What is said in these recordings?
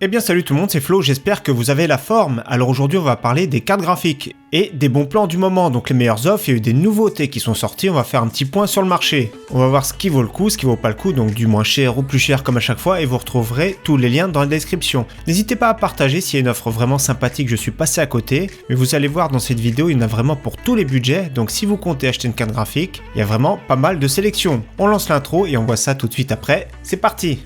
Eh bien salut tout le monde, c'est Flo, j'espère que vous avez la forme. Alors aujourd'hui on va parler des cartes graphiques et des bons plans du moment, donc les meilleures offres, il y a eu des nouveautés qui sont sorties, on va faire un petit point sur le marché. On va voir ce qui vaut le coup, ce qui vaut pas le coup, donc du moins cher ou plus cher comme à chaque fois et vous retrouverez tous les liens dans la description. N'hésitez pas à partager s'il y a une offre vraiment sympathique, je suis passé à côté, mais vous allez voir dans cette vidéo il y en a vraiment pour tous les budgets, donc si vous comptez acheter une carte graphique, il y a vraiment pas mal de sélections. On lance l'intro et on voit ça tout de suite après, c'est parti!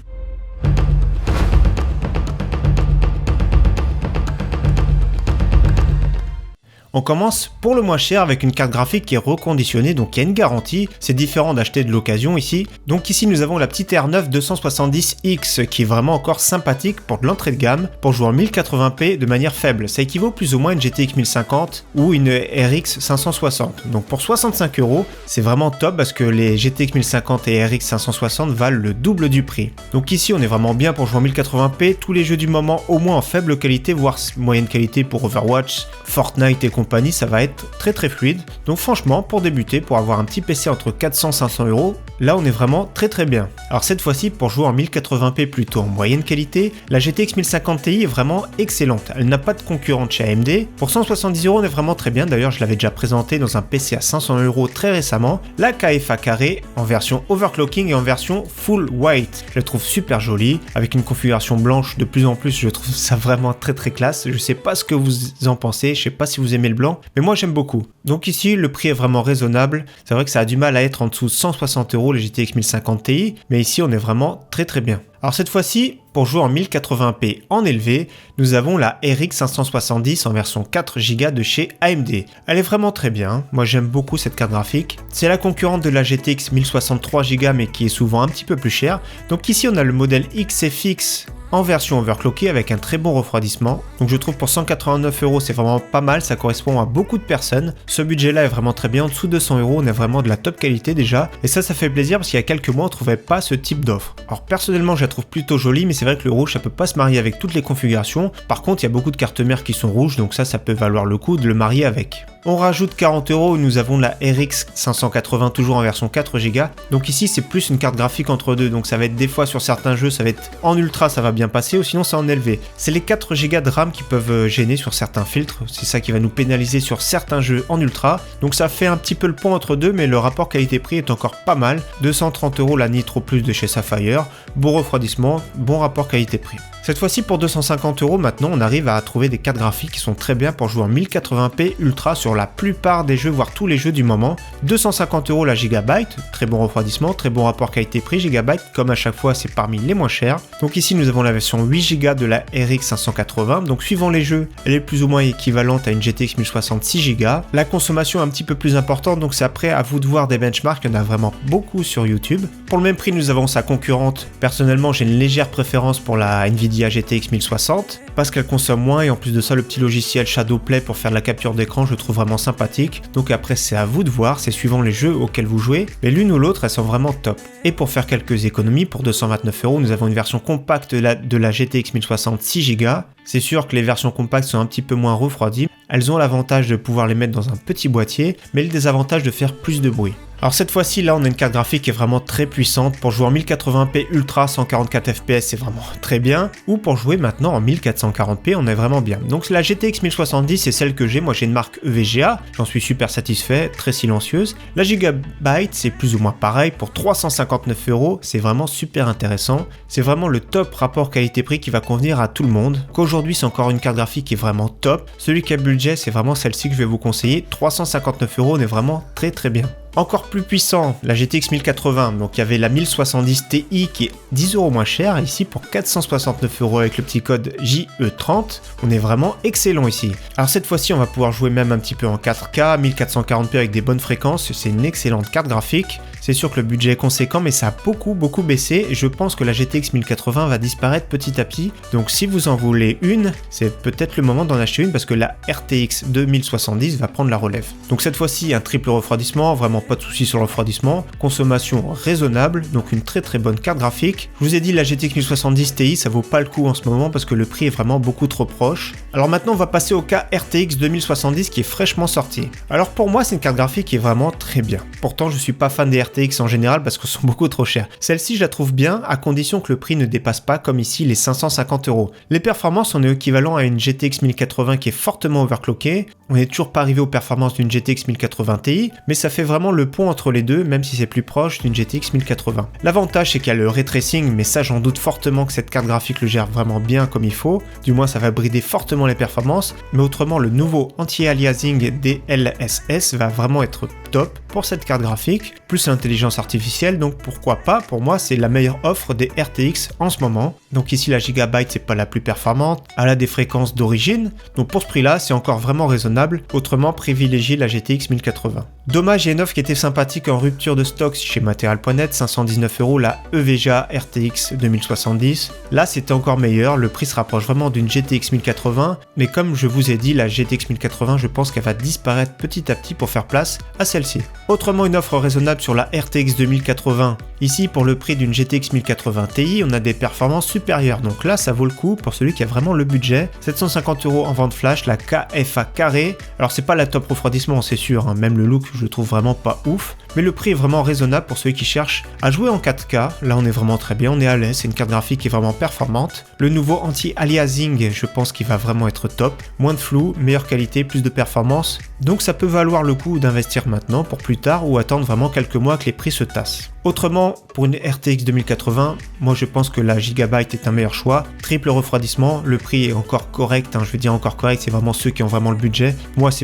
On commence pour le moins cher avec une carte graphique qui est reconditionnée, donc il y a une garantie, c'est différent d'acheter de l'occasion ici. Donc ici nous avons la petite R9 270X qui est vraiment encore sympathique pour de l'entrée de gamme, pour jouer en 1080p de manière faible. Ça équivaut plus ou moins à une GTX 1050 ou une RX 560. Donc pour 65€, c'est vraiment top parce que les GTX 1050 et RX 560 valent le double du prix. Donc ici on est vraiment bien pour jouer en 1080p, tous les jeux du moment au moins en faible qualité, voire moyenne qualité pour Overwatch, Fortnite et compagnie, ça va être très fluide. Donc franchement, pour débuter, pour avoir un petit PC entre 400 et 500€, là on est vraiment très bien. Alors cette fois-ci, pour jouer en 1080p plutôt en moyenne qualité, la GTX 1050 Ti est vraiment excellente. Elle n'a pas de concurrente chez AMD. Pour 170€, on est vraiment très bien. D'ailleurs, je l'avais déjà présenté dans un PC à 500€ très récemment. La KFA carré en version overclocking et en version full white. Je la trouve super jolie, avec une configuration blanche de plus en plus. Je trouve ça vraiment très classe. Je sais pas ce que vous en pensez, je sais pas si vous aimez le blanc, mais moi j'aime beaucoup. Donc ici, le prix est vraiment raisonnable. C'est vrai que ça a du mal à être en dessous de 160€ les GTX 1050 Ti, mais ici on est vraiment très bien. Alors cette fois-ci, pour jouer en 1080p en élevé, nous avons la RX 570 en version 4Go de chez AMD. Elle est vraiment très bien, moi j'aime beaucoup cette carte graphique. C'est la concurrente de la GTX 1063Go mais qui est souvent un petit peu plus chère. Donc ici on a le modèle XFX en version overclockée avec un très bon refroidissement. Donc je trouve pour 189€ c'est vraiment pas mal, ça correspond à beaucoup de personnes. Ce budget là est vraiment très bien, en dessous de 100€, on est vraiment de la top qualité déjà. Et ça fait plaisir parce qu'il y a quelques mois on trouvait pas ce type d'offre. Alors personnellement je la trouve plutôt jolie, mais c'est vrai que le rouge ça peut pas se marier avec toutes les configurations. Par contre il y a beaucoup de cartes mères qui sont rouges, donc ça peut valoir le coup de le marier avec. On rajoute 40€ où nous avons la RX 580 toujours en version 4Go. Donc ici c'est plus une carte graphique entre deux, donc ça va être des fois sur certains jeux ça va être en ultra, ça va bien passer, ou sinon c'est en élevé. C'est les 4Go de RAM qui peuvent gêner sur certains filtres, c'est ça qui va nous pénaliser sur certains jeux en ultra. Donc ça fait un petit peu le pont entre deux, mais le rapport qualité-prix est encore pas mal. 230€ la Nitro Plus de chez Sapphire, bon refroidissement, bon rapport qualité-prix. Cette fois-ci pour 250€ maintenant on arrive à trouver des cartes graphiques qui sont très bien pour jouer en 1080p ultra sur la plupart des jeux, voire tous les jeux du moment. 250€ la Gigabyte, très bon refroidissement, très bon rapport qualité-prix. Gigabyte comme à chaque fois c'est parmi les moins chers. Donc ici nous avons la version 8Go de la RX 580, donc suivant les jeux elle est plus ou moins équivalente à une GTX 1060 6Go. La consommation est un petit peu plus importante, donc c'est après à vous de voir des benchmarks, il y en a vraiment beaucoup sur YouTube. Pour le même prix nous avons sa concurrente. Personnellement j'ai une légère préférence pour la Nvidia GTX 1060 parce qu'elle consomme moins et en plus de ça le petit logiciel Shadowplay pour faire de la capture d'écran je trouve vraiment sympathique. Donc après c'est à vous de voir, c'est suivant les jeux auxquels vous jouez, mais l'une ou l'autre elles sont vraiment top. Et pour faire quelques économies, pour 229€ nous avons une version compacte de la GTX 1060 6Go. C'est sûr que les versions compactes sont un petit peu moins refroidies, elles ont l'avantage de pouvoir les mettre dans un petit boîtier, mais le désavantage de faire plus de bruit. Alors cette fois-ci là on a une carte graphique qui est vraiment très puissante pour jouer en 1080p ultra 144 fps, c'est vraiment très bien, ou pour jouer maintenant en 1440p on est vraiment bien. Donc la GTX 1070 c'est celle que j'ai, moi j'ai une marque EVGA, j'en suis super satisfait, très silencieuse. La Gigabyte c'est plus ou moins pareil, pour 359€, c'est vraiment super intéressant, c'est vraiment le top rapport qualité-prix qui va convenir à tout le monde. Qu'aujourd'hui c'est encore une carte graphique qui est vraiment top, celui qui a le budget c'est vraiment celle-ci que je vais vous conseiller, 359€, on est vraiment très bien. Encore plus puissant, la GTX 1080, donc il y avait la 1070 Ti qui est 10€ moins cher, ici pour 469€ avec le petit code JE30, on est vraiment excellent ici. Alors cette fois-ci on va pouvoir jouer même un petit peu en 4K, 1440p avec des bonnes fréquences, c'est une excellente carte graphique. C'est sûr que le budget est conséquent mais ça a beaucoup baissé et je pense que la GTX 1080 va disparaître petit à petit. Donc si vous en voulez une, c'est peut-être le moment d'en acheter une parce que la RTX 2070 va prendre la relève. Donc cette fois-ci un triple refroidissement, vraiment pas de soucis sur le refroidissement, consommation raisonnable, donc une très bonne carte graphique. Je vous ai dit la GTX 1070 Ti ça vaut pas le coup en ce moment parce que le prix est vraiment beaucoup trop proche. Alors maintenant on va passer au cas RTX 2070 qui est fraîchement sorti. Alors pour moi c'est une carte graphique qui est vraiment très bien. Pourtant je suis pas fan des RTX RTX en général parce qu'elles sont beaucoup trop chères. Celle-ci, je la trouve bien à condition que le prix ne dépasse pas, comme ici, les 550 €. Les performances, on est équivalent à une GTX 1080 qui est fortement overclockée. On n'est toujours pas arrivé aux performances d'une GTX 1080 Ti, mais ça fait vraiment le pont entre les deux, même si c'est plus proche d'une GTX 1080. L'avantage, c'est qu'il y a le ray tracing, mais ça, j'en doute fortement que cette carte graphique le gère vraiment bien comme il faut. Du moins, ça va brider fortement les performances, mais autrement, le nouveau anti-aliasing DLSS va vraiment être top pour cette carte graphique, plus l'intelligence artificielle, donc pourquoi pas, pour moi c'est la meilleure offre des RTX en ce moment. Donc ici la Gigabyte c'est pas la plus performante, elle a des fréquences d'origine, donc pour ce prix là c'est encore vraiment raisonnable, autrement privilégiez la GTX 1080. Dommage, il y a une offre qui était sympathique en rupture de stock chez Material.net, 519 € la EVGA RTX 2070. Là c'était encore meilleur, le prix se rapproche vraiment d'une GTX 1080, mais comme je vous ai dit, la GTX 1080 je pense qu'elle va disparaître petit à petit pour faire place à celle-ci. Autrement, une offre raisonnable sur la RTX 2080. Ici, pour le prix d'une GTX 1080 Ti, on a des performances supérieures. Donc là, ça vaut le coup pour celui qui a vraiment le budget. 750 € en vente flash, la KFA carré. Alors, c'est pas la top refroidissement, c'est sûr. Même le look, je le trouve vraiment pas ouf. Mais le prix est vraiment raisonnable pour ceux qui cherchent à jouer en 4K. Là, on est vraiment très bien, on est à l'aise. C'est une carte graphique qui est vraiment performante. Le nouveau anti-aliasing, je pense qu'il va vraiment être top. Moins de flou, meilleure qualité, plus de performance. Donc, ça peut valoir le coup d'investir maintenant pour plus tard ou attendre vraiment quelques mois que les prix se tassent. Autrement, pour une RTX 2080, moi je pense que la Gigabyte est un meilleur choix. Triple refroidissement, le prix est encore correct, je veux dire encore correct, c'est vraiment ceux qui ont vraiment le budget.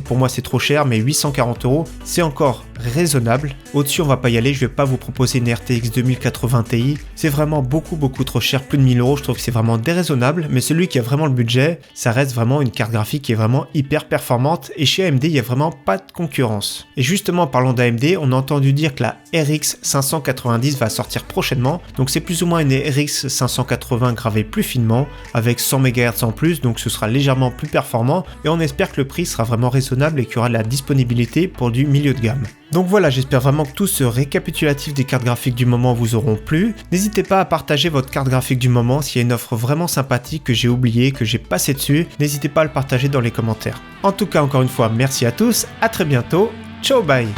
Pour moi c'est trop cher, mais 840 €, c'est encore raisonnable. Au-dessus on va pas y aller, je vais pas vous proposer une RTX 2080 Ti, c'est vraiment beaucoup trop cher, plus de 1000 €, je trouve que c'est vraiment déraisonnable, mais celui qui a vraiment le budget, ça reste vraiment une carte graphique qui est vraiment hyper performante, et chez AMD il y a vraiment pas de concurrence. Et justement parlant d'AMD, on a entendu dire que la RX 590 va sortir prochainement, donc c'est plus ou moins une RX 580 gravée plus finement, avec 100 MHz en plus, donc ce sera légèrement plus performant, et on espère que le prix sera vraiment raisonnable et qu'il y aura de la disponibilité pour du milieu de gamme. Donc voilà, j'espère vraiment que tout ce récapitulatif des cartes graphiques du moment vous auront plu. N'hésitez pas à partager votre carte graphique du moment s'il y a une offre vraiment sympathique que j'ai oubliée, que j'ai passé dessus. N'hésitez pas à le partager dans les commentaires. En tout cas, encore une fois, merci à tous, à très bientôt, ciao bye.